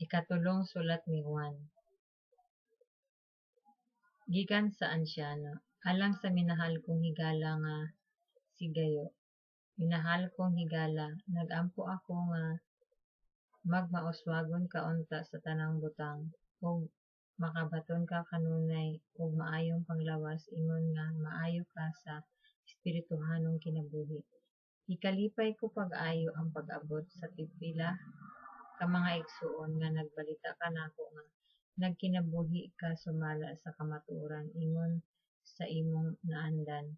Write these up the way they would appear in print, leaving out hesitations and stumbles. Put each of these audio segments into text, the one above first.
Ikatulong sulat ni Juan. Gikan sa ansyano, alang sa minahal kong higala nga si Gayo. Minahal kong higala, nagampo ako nga magmauswagon ka unta sa tanang butang, ug makabaton ka kanunay ug maayong panglawas ingon nga maayo ka sa espirituhanong kinabuhi. Ikalipay ko pag-ayo ang pag-abot sa pipila ka mga igsuon nga nagbalita kanako nga nagkinabuhi ka sumala sa kamatuoran ingon sa imong naandan.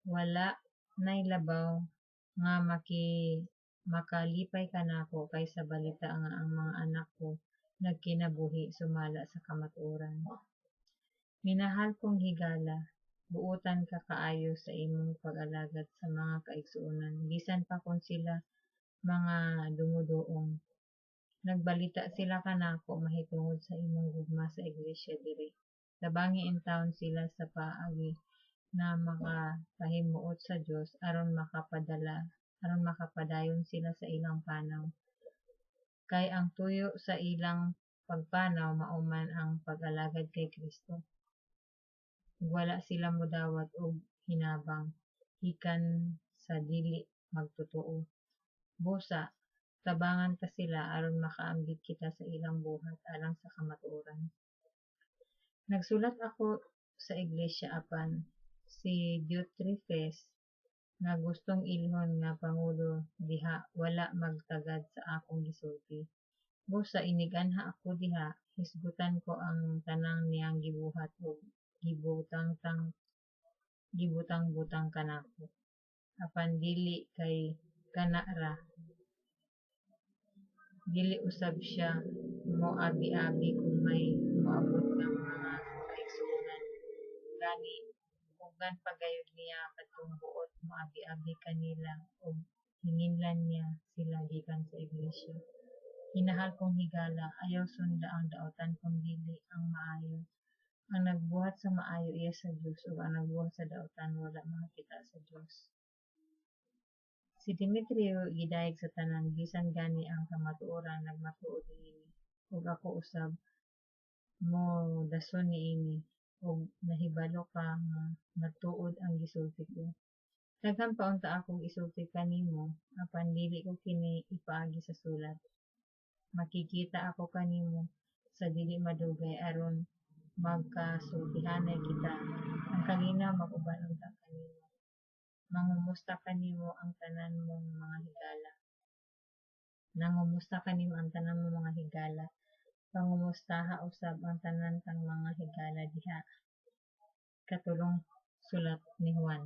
Wala nay labaw nga makalipay kanako kaysa balita nga ang mga anak ko nagkinabuhi sumala sa kamatuoran. Minahal kong higala, buotan ka kaayo sa imong pag-alagad sa mga kaigsuonan bisan pa kon sila mga dumudoong. Nagbalita sila kanako mahitungod sa imong gugma sa iglesia diri. Tabangi in taon sila sa paagi na makapahimuot sa Dios aron makapadayon sila sa ilang panaw. Kay ang tuyo sa ilang pagpanaw mauman ang pag-alagad kay Kristo. Wala sila modawat og hinabang gikan sa dili magtotoo. Busa, tabangan ta sila aron makaambit kita sa ilang buhat alang sa kamatuoran. Nagsulat ako sa iglesia apan si Diotrephes nga gustong ilhon nga pangulo diha wala magtagad sa akong gisulti. Busa iniganha ako diha, hisgutan ko ang tanang niyang gibuhat ug gibutang-butang kanako. Apan dili kay kana ra, dili usab siya moabi-abi kung may moabot nga mga kaigsuonan. Gani, ugban pagayod niya kadtong buot moabi-abi kanila ug hinginlan niya sila gikan sa iglesia. Hinahal kong higala, ayaw sunda ang daotan kung dili ang maayo. Ang nagbuhat sa maayo iya sa Dios ug ang nagbuhat sa daotan wala makakita sa Dios. Si Demetrio gidayeg sa tanan bisan gani ang kamatuoran nagmatuod niini ug ako usab mo dason niini ug nahibalo ka nga matuod ang gisulti ko. Daghan pa unta akong isulti kanimo apan dili ko kini ipaagi sa sulat. Makikita ako kanimo sa dili madugay aron magkasultihanay kita. Ang kalinaw mag-uban unta kanimo. Mangumusta kanimo ang tanan mong mga higala. Nangumusta kanimo ang tanan mong mga higala. Pangumustaha usab ang tanan kang mga higala diha. Katulong sulat ni Juan.